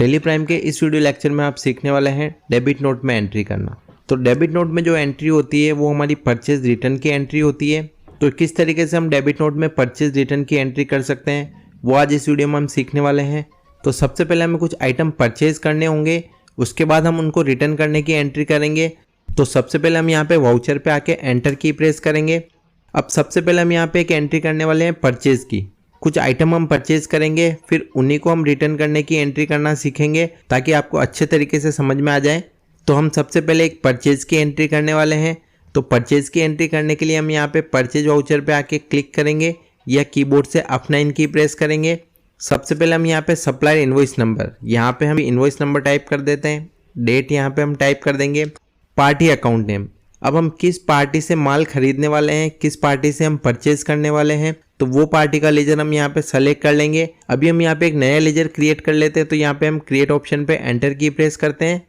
Tally Prime के इस video lecture में आप सीखने वाले हैं डेबिट नोट में एंट्री करना। तो डेबिट नोट में जो एंट्री होती है वो हमारी परचेज रिटर्न की एंट्री होती है। तो किस तरीके से हम डेबिट नोट में परचेज रिटर्न की एंट्री कर सकते हैं वो आज इस वीडियो में हम सीखने वाले हैं। तो सबसे पहले हमें कुछ आइटम परचेज करने होंगे, उसके बाद हम उनको रिटर्न करने की एंट्री करेंगे। तो सबसे पहले हम यहाँ पे वाउचर पे आके एंटर की प्रेस करेंगे। अब सबसे पहले हम यहाँ पे एक एंट्री करने वाले हैं परचेज की। कुछ आइटम हम परचेज करेंगे, फिर उन्हीं को हम रिटर्न करने की एंट्री करना सीखेंगे ताकि आपको अच्छे तरीके से समझ में आ जाए। तो हम सबसे पहले एक परचेज की एंट्री करने वाले हैं। तो परचेज की एंट्री करने के लिए हम यहाँ पे परचेज वाउचर पे आके क्लिक करेंगे या कीबोर्ड से F9 की प्रेस करेंगे। सबसे पहले हम यहाँ पे सप्लायर इनवॉइस नंबर, यहाँ पे हम इनवॉइस नंबर टाइप कर देते हैं। डेट यहाँ पे हम टाइप कर देंगे। पार्टी अकाउंट नेम, अब हम किस पार्टी से माल खरीदने वाले हैं, किस पार्टी से हम परचेज करने वाले हैं, तो वो पार्टी का लेजर हम यहाँ पे सेलेक्ट कर लेंगे। अभी हम यहाँ पे एक नया लेजर क्रिएट कर लेते हैं। तो यहाँ पे हम क्रिएट ऑप्शन पे एंटर की प्रेस करते हैं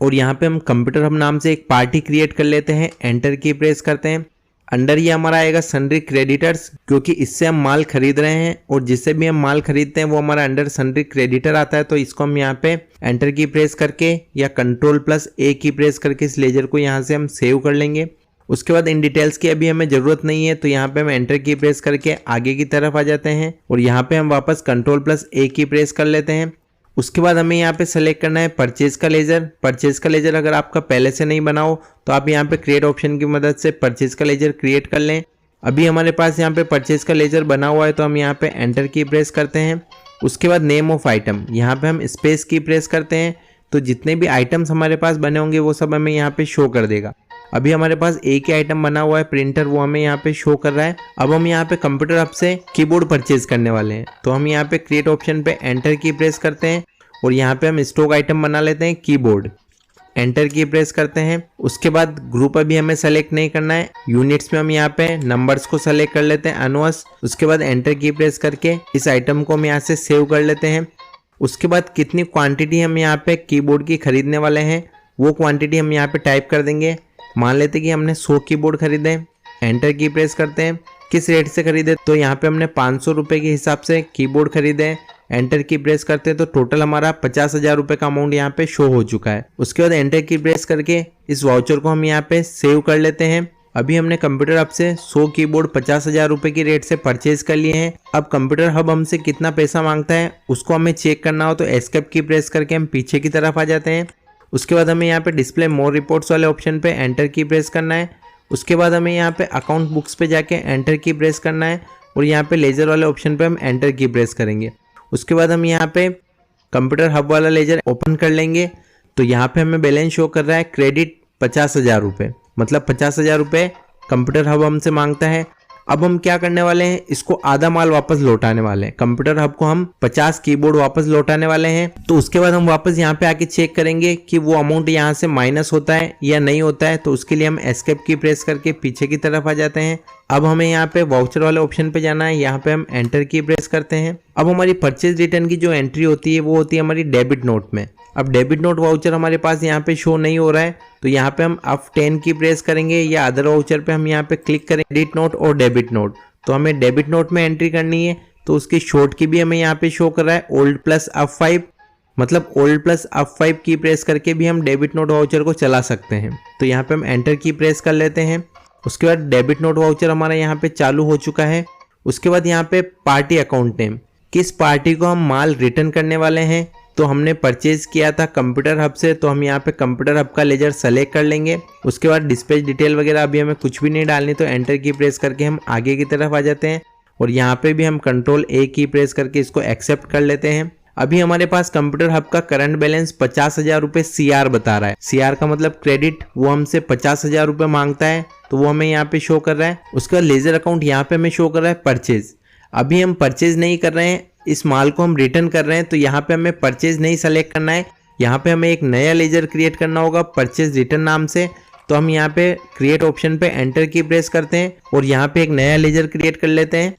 और यहाँ पे हम कंप्यूटर हब नाम से एक पार्टी क्रिएट कर लेते हैं। एंटर की प्रेस करते हैं। अंडर ये हमारा आएगा सन्ड्री क्रेडिटर्स, क्योंकि इससे हम माल खरीद रहे हैं और जिससे भी हम माल खरीदते हैं वो हमारा अंडर सन्ड्री क्रेडिटर आता है। तो इसको हम यहाँ पे एंटर की प्रेस करके या Ctrl+A की प्रेस करके इस लेजर को यहाँ से हम सेव कर लेंगे। उसके बाद इन डिटेल्स की अभी हमें ज़रूरत नहीं है, तो यहाँ पे हम एंटर की प्रेस करके आगे की तरफ आ जाते हैं और यहाँ पे हम वापस Ctrl+A की प्रेस कर लेते हैं। उसके बाद हमें यहाँ पे सेलेक्ट करना है परचेज का लेजर। परचेज का लेजर अगर आपका पहले से नहीं बना हो तो आप यहाँ पे क्रिएट ऑप्शन की मदद से परचेज का लेजर क्रिएट कर लें। अभी हमारे पास यहाँ पे परचेज का लेजर बना हुआ है, तो हम यहाँ पे एंटर की प्रेस करते हैं। उसके बाद नेम ऑफ आइटम, यहाँ पे हम स्पेस की प्रेस करते हैं। तो जितने भी आइटम्स हमारे पास बने होंगे वो सब हमें यहाँ पे शो कर देगा। अभी हमारे पास एक ही आइटम बना हुआ है प्रिंटर, वो हमें यहाँ पे शो कर रहा है। अब हम यहाँ पे कंप्यूटर हब से कीबोर्ड परचेज करने वाले हैं। तो हम यहाँ पे क्रिएट ऑप्शन पे एंटर की प्रेस करते हैं और यहाँ पे हम स्टॉक आइटम बना लेते हैं कीबोर्ड। एंटर की प्रेस करते हैं। उसके बाद ग्रुप अभी हमें सेलेक्ट नहीं करना है। यूनिट्स में हम यहाँ पे नंबर्स को सेलेक्ट कर लेते हैं अनवर्स। उसके बाद एंटर की प्रेस करके इस आइटम को हम यहाँ से सेव कर लेते हैं। उसके बाद कितनी क्वांटिटी हम यहाँ पे कीबोर्ड की खरीदने वाले हैं वो क्वांटिटी हम यहाँ पे टाइप कर देंगे। मान लेते हैं कि हमने 100 कीबोर्ड खरीदे। एंटर की प्रेस करते हैं। किस रेट से खरीदे, तो यहाँ पे हमने 500 रुपये के हिसाब से कीबोर्ड खरीदे। एंटर की प्रेस करते हैं तो टोटल हमारा 50,000 रुपये का अमाउंट यहाँ पे शो हो चुका है। उसके बाद एंटर की प्रेस करके इस वाउचर को हम यहाँ पे सेव कर लेते हैं। अभी हमने कंप्यूटर हब से 100 कीबोर्ड 50,000 रुपये की रेट से परचेज कर लिए हैं। अब कंप्यूटर हब हमसे कितना पैसा मांगता है उसको हमें चेक करना हो तो एस्केप की प्रेस करके हम पीछे की तरफ आ जाते हैं। उसके बाद हमें यहाँ पे डिस्प्ले मोर रिपोर्ट्स वाले ऑप्शन पे एंटर की प्रेस करना है। उसके बाद हमें यहाँ पे अकाउंट बुक्स पे जाके एंटर की प्रेस करना है और यहाँ पे लेजर वाले ऑप्शन पे हम एंटर की प्रेस करेंगे। उसके बाद हम यहाँ पे कंप्यूटर हब वाला लेजर ओपन कर लेंगे। तो यहाँ पे हमें बैलेंस शो कर रहा है क्रेडिट 50,000 रुपये, मतलब 50,000 रुपये कंप्यूटर हब हमसे मांगता है। अब हम क्या करने वाले हैं, इसको आधा माल वापस लौटाने वाले हैं। कंप्यूटर हब को हम 50 कीबोर्ड वापस लौटाने वाले हैं। तो उसके बाद हम वापस यहाँ पे आके चेक करेंगे कि वो अमाउंट यहाँ से माइनस होता है या नहीं होता है। तो उसके लिए हम एस्केप की प्रेस करके पीछे की तरफ आ जाते हैं। अब हमें यहाँ पे वाउचर वाले ऑप्शन पे जाना है। यहाँ पे हम एंटर की प्रेस करते हैं। अब हमारी परचेज रिटर्न की जो एंट्री होती है वो होती है हमारी डेबिट नोट में। अब डेबिट नोट वाउचर हमारे पास यहाँ पे शो नहीं हो रहा है, तो यहाँ पे हम F10 की प्रेस करेंगे या अदर वाउचर पे हम यहाँ पे क्लिक करें क्रेडिट नोट और डेबिट नोट। तो हमें डेबिट नोट में एंट्री करनी है, तो उसकी शॉर्ट की भी हमें यहाँ पे शो कर रहा है Alt+F5, मतलब Alt+F5 की प्रेस करके भी हम डेबिट नोट वाउचर को चला सकते हैं। तो यहाँ पे हम एंटर की प्रेस कर लेते हैं। उसके बाद डेबिट नोट वाउचर हमारा यहाँ पे चालू हो चुका है। उसके बाद यहाँ पे पार्टी अकाउंट नेम, किस पार्टी को हम माल रिटर्न करने वाले हैं। तो हमने परचेज किया था कंप्यूटर हब से, तो हम यहाँ पे कंप्यूटर हब का लेजर सेलेक्ट कर लेंगे। उसके बाद डिस्पैच डिटेल वगैरह अभी हमें कुछ भी नहीं डालनी, तो एंटर की प्रेस करके हम आगे की तरफ आ जाते हैं और यहाँ पे भी हम Ctrl+A की प्रेस करके इसको एक्सेप्ट कर लेते हैं। अभी हमारे पास कंप्यूटर हब का करंट बैलेंस 50,000 रुपये CR बता रहा है। CR का मतलब क्रेडिट, वो हमसे 50,000 रुपये मांगता है, तो वो हमें यहाँ पे शो कर रहा है। उसके बाद लेजर अकाउंट यहाँ पे हमें शो कर रहा है परचेज। अभी हम परचेज नहीं कर रहे हैं, इस माल को हम रिटर्न कर रहे हैं, तो यहाँ पे हमें परचेज नहीं सेलेक्ट करना है। यहाँ पे हमें एक नया लेजर क्रिएट करना होगा परचेज रिटर्न नाम से। तो हम यहाँ पे क्रिएट ऑप्शन पे एंटर की प्रेस करते हैं और यहाँ पे एक नया लेजर क्रिएट कर लेते हैं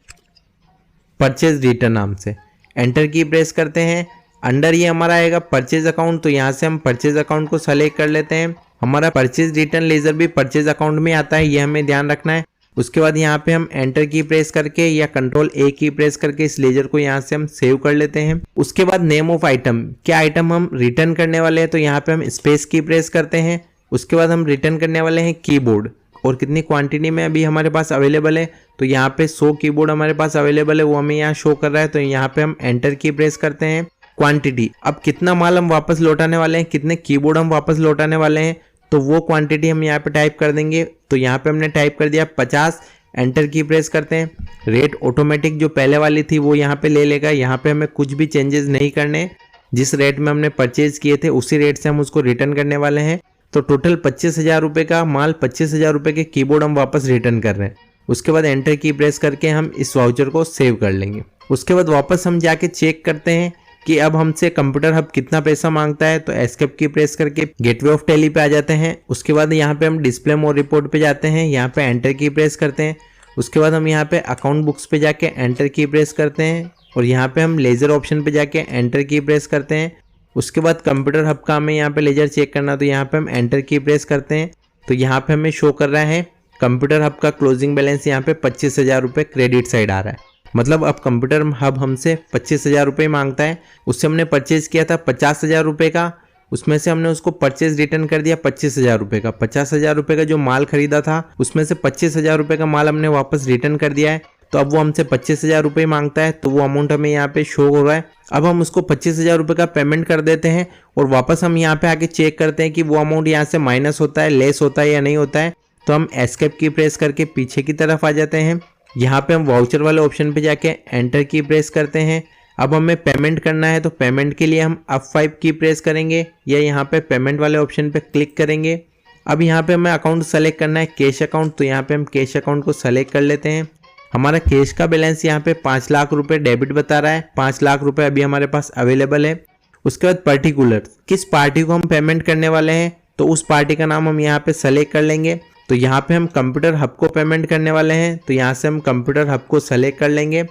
परचेज रिटर्न नाम से। एंटर की प्रेस करते हैं। अंडर ये हमारा आएगा परचेज अकाउंट, तो यहाँ से हम परचेज अकाउंट को सेलेक्ट कर लेते हैं। हमारा परचेज रिटर्न लेजर भी परचेज अकाउंट में आता है, ये हमें ध्यान रखना है। उसके बाद यहाँ पे हम एंटर की प्रेस करके या कंट्रोल ए की प्रेस करके इस लेजर को यहाँ से हम सेव कर लेते हैं। उसके बाद नेम ऑफ आइटम, क्या आइटम हम रिटर्न करने वाले हैं, तो यहाँ पे हम स्पेस की प्रेस करते हैं। उसके बाद हम रिटर्न करने वाले हैं कीबोर्ड, और कितनी क्वांटिटी में अभी हमारे पास अवेलेबल है, तो यहाँ पे 100 कीबोर्ड हमारे पास अवेलेबल है, वो हमें यहाँ शो कर रहा है। तो यहाँ पे हम एंटर की प्रेस करते हैं। क्वांटिटी, अब कितना माल हम वापस लौटाने वाले हैं, कितने कीबोर्ड हम वापस लौटाने वाले हैं, तो वो क्वांटिटी हम यहाँ पे टाइप कर देंगे। तो यहाँ पे हमने टाइप कर दिया 50, एंटर की प्रेस करते हैं। रेट ऑटोमेटिक जो पहले वाली थी वो यहाँ पे ले लेगा, यहाँ पे हमें कुछ भी चेंजेस नहीं करने, जिस रेट में हमने परचेज किए थे उसी रेट से हम उसको रिटर्न करने वाले हैं। तो टोटल 25,000 रुपये का माल, 25,000 रुपये के कीबोर्ड हम वापस रिटर्न कर रहे हैं। उसके बाद एंटर की प्रेस करके हम इस वाउचर को सेव कर लेंगे। उसके बाद वापस हम जाके चेक करते हैं कि अब हमसे कंप्यूटर हब कितना पैसा मांगता है, तो एस्केप की प्रेस करके गेटवे ऑफ टैली पे आ जाते हैं। उसके बाद यहाँ पे हम डिस्प्ले मोर रिपोर्ट पे जाते हैं, यहाँ पे एंटर की प्रेस करते हैं। उसके बाद हम यहाँ पे अकाउंट बुक्स पे जाके एंटर की प्रेस करते हैं, और यहाँ पे हम लेजर ऑप्शन पे जाके एंटर की प्रेस करते हैं। उसके बाद कंप्यूटर हब का हमें यहाँ पे लेजर चेक करना, तो यहाँ पे हम एंटर की प्रेस करते हैं। तो यहाँ पे हमें शो कर रहा है कंप्यूटर हब का क्लोजिंग बैलेंस यहाँ पे 25,000 रुपये क्रेडिट साइड आ रहा है। मतलब अब कंप्यूटर हब हमसे 25,000 रुपये मांगता है। उससे हमने परचेज किया था 50,000 रुपये का, उसमें से हमने उसको परचेज रिटर्न कर दिया 25,000 रुपये का। 50,000 रुपये का जो माल खरीदा था उसमें से 25,000 रुपये का माल हमने वापस रिटर्न कर दिया है। तो अब वो हमसे 25,000 रुपये मांगता है, तो वो अमाउंट हमें यहाँ पे शो हो रहा है। अब हम उसको 25,000 रुपये का पेमेंट कर देते हैं, और वापस हम यहाँ पे आके चेक करते हैं कि वो अमाउंट यहाँ से माइनस होता है, लेस होता है या नहीं होता है। तो हम एस्केप की प्रेस करके पीछे की तरफ आ जाते हैं। यहाँ पे हम वाउचर वाले ऑप्शन पे जाके एंटर की प्रेस करते हैं। अब हमें पेमेंट करना है, तो पेमेंट के लिए हम F5 की प्रेस करेंगे, या यहाँ पे पेमेंट वाले ऑप्शन पे क्लिक करेंगे। अब यहाँ पे हमें अकाउंट सेलेक्ट करना है, कैश अकाउंट, तो यहाँ पे हम कैश अकाउंट को सेलेक्ट कर लेते हैं। हमारा कैश का बैलेंस यहाँ पे 5 लाख रुपए डेबिट बता रहा है, 5 लाख रुपए अभी हमारे पास अवेलेबल है। उसके बाद पर्टिकुलर, किस पार्टी को हम पेमेंट करने वाले हैं, तो उस पार्टी का नाम हम यहाँ पे सेलेक्ट कर लेंगे। तो यहाँ पे हम कंप्यूटर हब को पेमेंट करने वाले हैं, तो यहाँ से हम कंप्यूटर हब को सेलेक्ट कर लेंगे,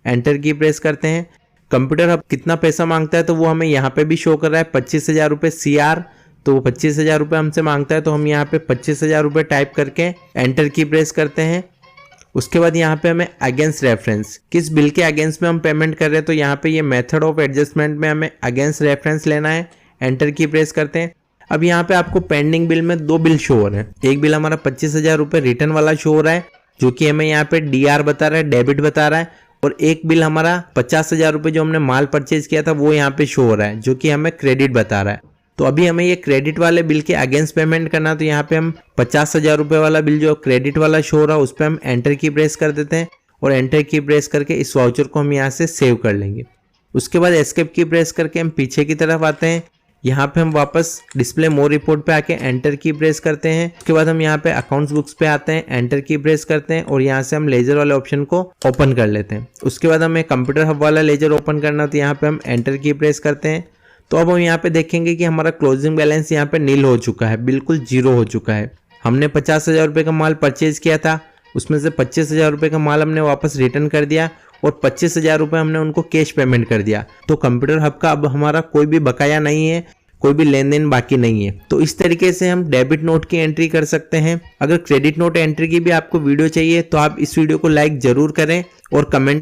एंटर की प्रेस करते हैं। कंप्यूटर हब कितना पैसा मांगता है, तो वो हमें यहाँ पे भी शो कर रहा है 25,000 रुपये CR, तो वो 25,000 रुपये हमसे मांगता है। तो हम यहाँ पे 25,000 रुपये टाइप करके एंटर की प्रेस करते हैं। उसके बाद यहाँ पे हमें अगेंस्ट रेफरेंस, किस बिल के अगेंस्ट में हम पेमेंट कर रहे हैं, तो यहाँ पे ये मेथड ऑफ एडजस्टमेंट में हमें अगेंस्ट रेफरेंस लेना है, एंटर की प्रेस करते हैं। अब यहाँ पे आपको पेंडिंग बिल में 2 बिल शो हो रहे हैं। एक बिल हमारा 25,000 रुपये रिटर्न वाला शो हो रहा है, जो कि हमें यहाँ पे DR बता रहा है, डेबिट बता रहा है, और एक बिल हमारा 50,000 रुपये जो हमने माल परचेज किया था वो यहाँ पे शो हो रहा है, जो कि हमें क्रेडिट बता रहा है। तो अभी हमें ये क्रेडिट वाले बिल के अगेंस्ट पेमेंट करना, तो यहाँ पे हम 50,000 रुपये वाला बिल जो क्रेडिट वाला शो हो रहा है उस पर हम एंटर की प्रेस कर देते हैं, और एंटर की प्रेस करके इस वाउचर को हम यहाँ से सेव कर लेंगे। उसके बाद एस्केप की प्रेस करके हम पीछे की तरफ आते हैं। यहाँ पे हम वापस डिस्प्ले मोर रिपोर्ट पे आके एंटर की प्रेस करते हैं। उसके बाद हम यहाँ पे अकाउंट्स बुक्स पे आते हैं, एंटर की प्रेस करते हैं, और यहाँ से हम लेजर वाले ऑप्शन को ओपन कर लेते हैं। उसके बाद हमें कंप्यूटर हब वाला लेजर ओपन करना, तो यहाँ पे हम एंटर की प्रेस करते हैं। तो अब हम यहाँ पे देखेंगे कि हमारा क्लोजिंग बैलेंस यहाँ पे नील हो चुका है, बिल्कुल जीरो हो चुका है। हमने 50,000 रुपये का माल परचेज किया था, उसमें से 25,000 रुपये का माल हमने वापस रिटर्न कर दिया, और 25,000 रुपये हमने उनको कैश पेमेंट कर दिया। तो कंप्यूटर हब का अब हमारा कोई भी बकाया नहीं है, कोई भी लेन देन बाकी नहीं है। तो इस तरीके से हम डेबिट नोट की एंट्री कर सकते हैं। अगर क्रेडिट नोट एंट्री की भी आपको वीडियो चाहिए तो आप इस वीडियो को लाइक जरूर करें और कमेंट